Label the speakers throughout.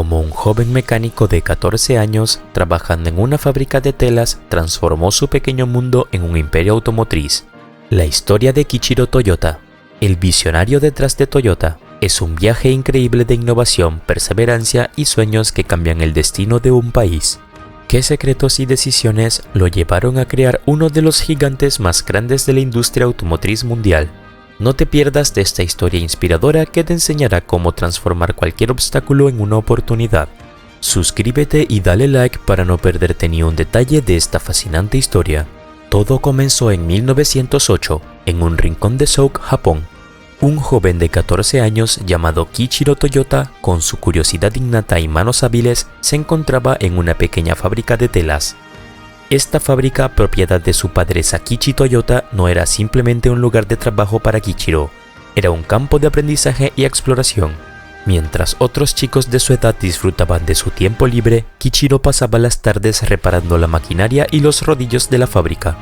Speaker 1: Como un joven mecánico de 14 años, trabajando en una fábrica de telas, transformó su pequeño mundo en un imperio automotriz. La historia de Kiichiro Toyota, el visionario detrás de Toyota, es un viaje increíble de innovación, perseverancia y sueños que cambian el destino de un país. ¿Qué secretos y decisiones lo llevaron a crear uno de los gigantes más grandes de la industria automotriz mundial? No te pierdas de esta historia inspiradora que te enseñará cómo transformar cualquier obstáculo en una oportunidad. Suscríbete y dale like para no perderte ni un detalle de esta fascinante historia. Todo comenzó en 1908, en un rincón de Seoul, Japón. Un joven de 14 años llamado Kiichiro Toyota, con su curiosidad innata y manos hábiles, se encontraba en una pequeña fábrica de telas. Esta fábrica, propiedad de su padre Sakichi Toyota, no era simplemente un lugar de trabajo para Kiichiro, era un campo de aprendizaje y exploración. Mientras otros chicos de su edad disfrutaban de su tiempo libre, Kiichiro pasaba las tardes reparando la maquinaria y los rodillos de la fábrica.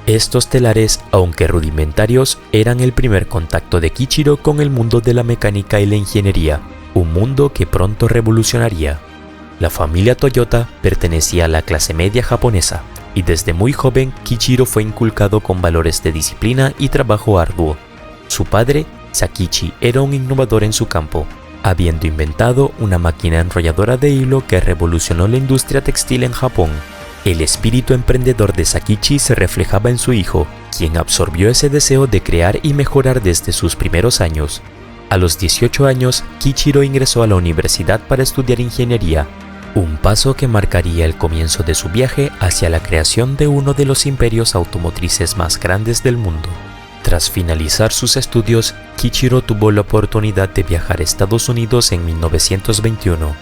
Speaker 1: Estos telares, aunque rudimentarios, eran el primer contacto de Kiichiro con el mundo de la mecánica y la ingeniería, un mundo que pronto revolucionaría. La familia Toyota pertenecía a la clase media japonesa, y desde muy joven Kiichiro fue inculcado con valores de disciplina y trabajo arduo. Su padre, Sakichi, era un innovador en su campo, habiendo inventado una máquina enrolladora de hilo que revolucionó la industria textil en Japón. El espíritu emprendedor de Sakichi se reflejaba en su hijo, quien absorbió ese deseo de crear y mejorar desde sus primeros años. A los 18 años, Kiichiro ingresó a la universidad para estudiar ingeniería, un paso que marcaría el comienzo de su viaje hacia la creación de uno de los imperios automotrices más grandes del mundo. Tras finalizar sus estudios, Kiichiro tuvo la oportunidad de viajar a Estados Unidos en 1921.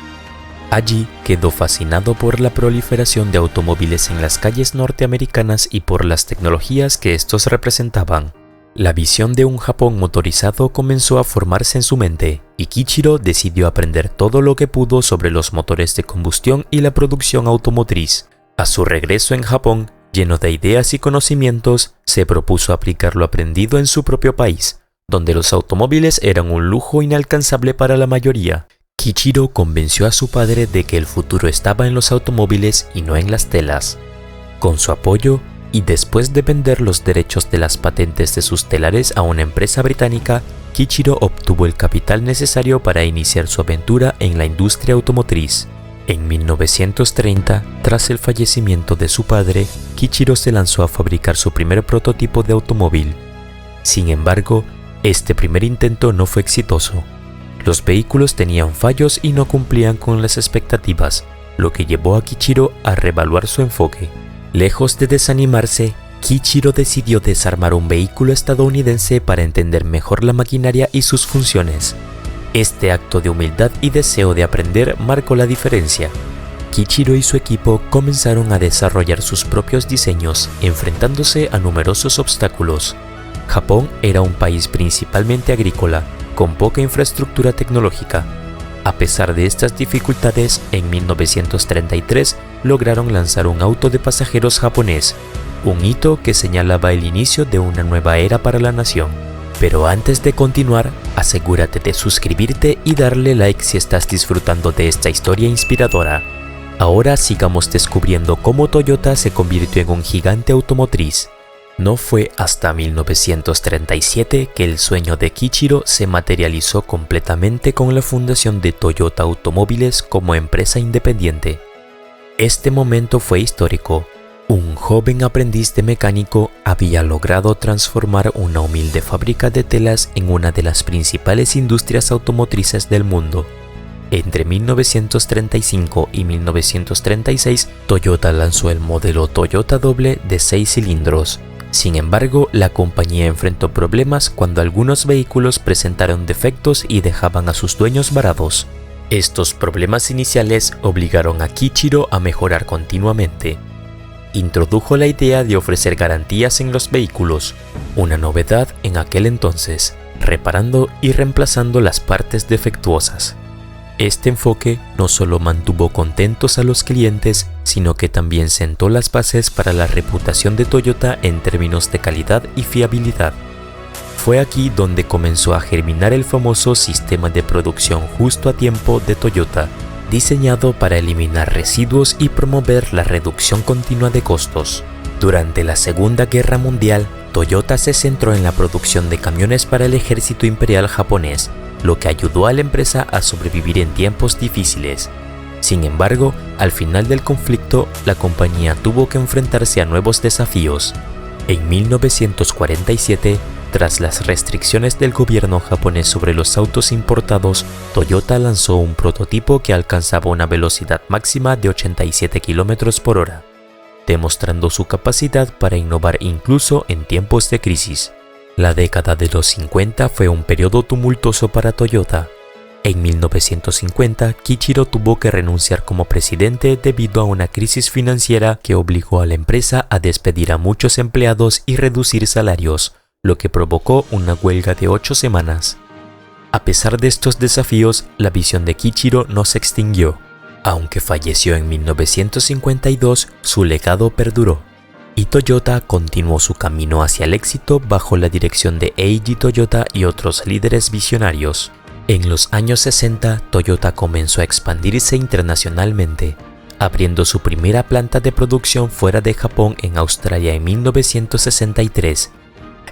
Speaker 1: Allí quedó fascinado por la proliferación de automóviles en las calles norteamericanas y por las tecnologías que estos representaban. La visión de un Japón motorizado comenzó a formarse en su mente, y Kiichiro decidió aprender todo lo que pudo sobre los motores de combustión y la producción automotriz. A su regreso en Japón, lleno de ideas y conocimientos, se propuso aplicar lo aprendido en su propio país, donde los automóviles eran un lujo inalcanzable para la mayoría. Kiichiro convenció a su padre de que el futuro estaba en los automóviles y no en las telas. Con su apoyo, y después de vender los derechos de las patentes de sus telares a una empresa británica, Kiichiro obtuvo el capital necesario para iniciar su aventura en la industria automotriz. En 1930, tras el fallecimiento de su padre, Kiichiro se lanzó a fabricar su primer prototipo de automóvil. Sin embargo, este primer intento no fue exitoso. Los vehículos tenían fallos y no cumplían con las expectativas, lo que llevó a Kiichiro a reevaluar su enfoque. Lejos de desanimarse, Kiichiro decidió desarmar un vehículo estadounidense para entender mejor la maquinaria y sus funciones. Este acto de humildad y deseo de aprender marcó la diferencia. Kiichiro y su equipo comenzaron a desarrollar sus propios diseños, enfrentándose a numerosos obstáculos. Japón era un país principalmente agrícola, con poca infraestructura tecnológica. A pesar de estas dificultades, en 1933 lograron lanzar un auto de pasajeros japonés, un hito que señalaba el inicio de una nueva era para la nación. Pero antes de continuar, asegúrate de suscribirte y darle like si estás disfrutando de esta historia inspiradora. Ahora sigamos descubriendo cómo Toyota se convirtió en un gigante automotriz. No fue hasta 1937 que el sueño de Kiichiro se materializó completamente con la fundación de Toyota Automóviles como empresa independiente. Este momento fue histórico. Un joven aprendiz de mecánico había logrado transformar una humilde fábrica de telas en una de las principales industrias automotrices del mundo. Entre 1935 y 1936, Toyota lanzó el modelo Toyota doble de 6 cilindros. Sin embargo, la compañía enfrentó problemas cuando algunos vehículos presentaron defectos y dejaban a sus dueños varados. Estos problemas iniciales obligaron a Kiichiro a mejorar continuamente. Introdujo la idea de ofrecer garantías en los vehículos, una novedad en aquel entonces, reparando y reemplazando las partes defectuosas. Este enfoque no solo mantuvo contentos a los clientes, sino que también sentó las bases para la reputación de Toyota en términos de calidad y fiabilidad. Fue aquí donde comenzó a germinar el famoso sistema de producción justo a tiempo de Toyota, diseñado para eliminar residuos y promover la reducción continua de costos. Durante la Segunda Guerra Mundial, Toyota se centró en la producción de camiones para el ejército imperial japonés, lo que ayudó a la empresa a sobrevivir en tiempos difíciles. Sin embargo, al final del conflicto, la compañía tuvo que enfrentarse a nuevos desafíos. En 1947, tras las restricciones del gobierno japonés sobre los autos importados, Toyota lanzó un prototipo que alcanzaba una velocidad máxima de 87 km por hora, demostrando su capacidad para innovar incluso en tiempos de crisis. La década de los 50 fue un periodo tumultuoso para Toyota. En 1950, Kiichiro tuvo que renunciar como presidente debido a una crisis financiera que obligó a la empresa a despedir a muchos empleados y reducir salarios, lo que provocó una huelga de 8 semanas. A pesar de estos desafíos, la visión de Kiichiro no se extinguió. Aunque falleció en 1952, su legado perduró, y Toyota continuó su camino hacia el éxito bajo la dirección de Eiji Toyota y otros líderes visionarios. En los años 60, Toyota comenzó a expandirse internacionalmente, abriendo su primera planta de producción fuera de Japón en Australia en 1963.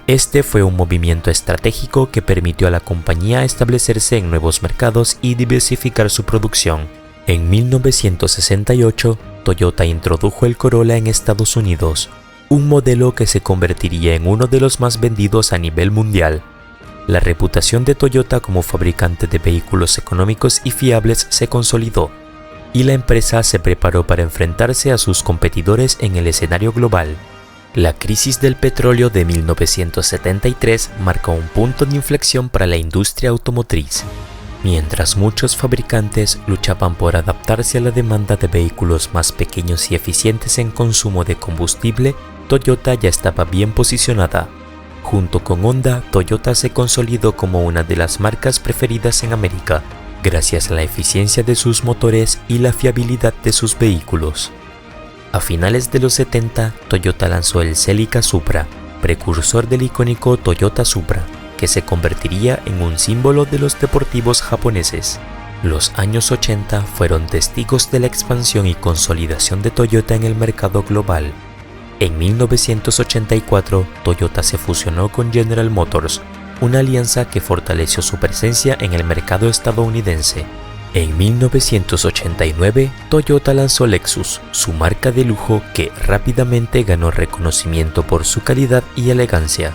Speaker 1: Este fue un movimiento estratégico que permitió a la compañía establecerse en nuevos mercados y diversificar su producción. En 1968, Toyota introdujo el Corolla en Estados Unidos, un modelo que se convertiría en uno de los más vendidos a nivel mundial. La reputación de Toyota como fabricante de vehículos económicos y fiables se consolidó, y la empresa se preparó para enfrentarse a sus competidores en el escenario global. La crisis del petróleo de 1973 marcó un punto de inflexión para la industria automotriz. Mientras muchos fabricantes luchaban por adaptarse a la demanda de vehículos más pequeños y eficientes en consumo de combustible, Toyota ya estaba bien posicionada. Junto con Honda, Toyota se consolidó como una de las marcas preferidas en América, gracias a la eficiencia de sus motores y la fiabilidad de sus vehículos. A finales de los 70, Toyota lanzó el Celica Supra, precursor del icónico Toyota Supra, que se convertiría en un símbolo de los deportivos japoneses. Los años 80 fueron testigos de la expansión y consolidación de Toyota en el mercado global. En 1984, Toyota se fusionó con General Motors, una alianza que fortaleció su presencia en el mercado estadounidense. En 1989, Toyota lanzó Lexus, su marca de lujo que rápidamente ganó reconocimiento por su calidad y elegancia.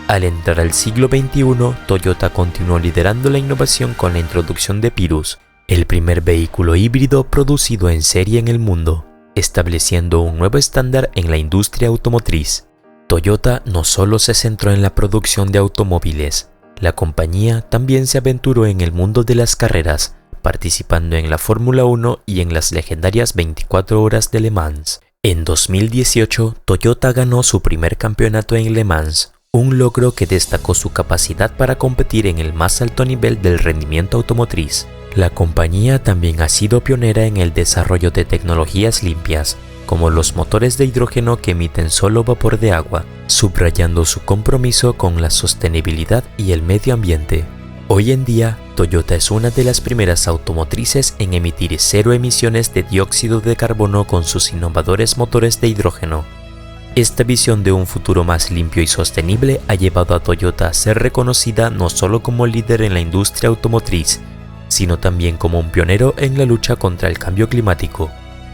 Speaker 1: Al entrar al siglo XXI, Toyota continuó liderando la innovación con la introducción de Prius, el primer vehículo híbrido producido en serie en el mundo, estableciendo un nuevo estándar en la industria automotriz. Toyota no solo se centró en la producción de automóviles, la compañía también se aventuró en el mundo de las carreras, participando en la Fórmula 1 y en las legendarias 24 horas de Le Mans. En 2018, Toyota ganó su primer campeonato en Le Mans, un logro que destacó su capacidad para competir en el más alto nivel del rendimiento automotriz. La compañía también ha sido pionera en el desarrollo de tecnologías limpias, como los motores de hidrógeno que emiten solo vapor de agua, subrayando su compromiso con la sostenibilidad y el medio ambiente. Hoy en día, Toyota es una de las primeras automotrices en emitir cero emisiones de dióxido de carbono con sus innovadores motores de hidrógeno. Esta visión de un futuro más limpio y sostenible ha llevado a Toyota a ser reconocida no solo como líder en la industria automotriz, sino también como un pionero en la lucha contra el cambio climático.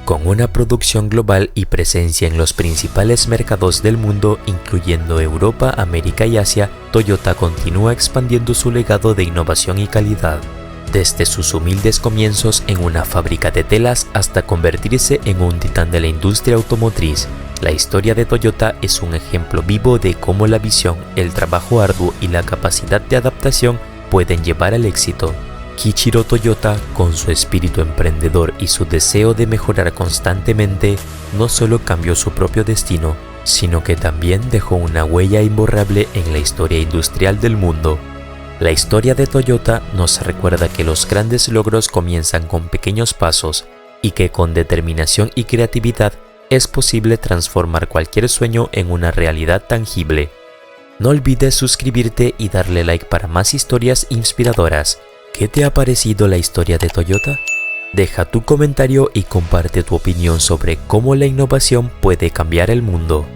Speaker 1: Con una producción global y presencia en los principales mercados del mundo, incluyendo Europa, América y Asia, Toyota continúa expandiendo su legado de innovación y calidad. Desde sus humildes comienzos en una fábrica de telas hasta convertirse en un titán de la industria automotriz, la historia de Toyota es un ejemplo vivo de cómo la visión, el trabajo arduo y la capacidad de adaptación pueden llevar al éxito. Kiichiro Toyota, con su espíritu emprendedor y su deseo de mejorar constantemente, no solo cambió su propio destino, sino que también dejó una huella imborrable en la historia industrial del mundo. La historia de Toyota nos recuerda que los grandes logros comienzan con pequeños pasos y que con determinación y creatividad es posible transformar cualquier sueño en una realidad tangible. No olvides suscribirte y darle like para más historias inspiradoras. ¿Qué te ha parecido la historia de Toyota? Deja tu comentario y comparte tu opinión sobre cómo la innovación puede cambiar el mundo.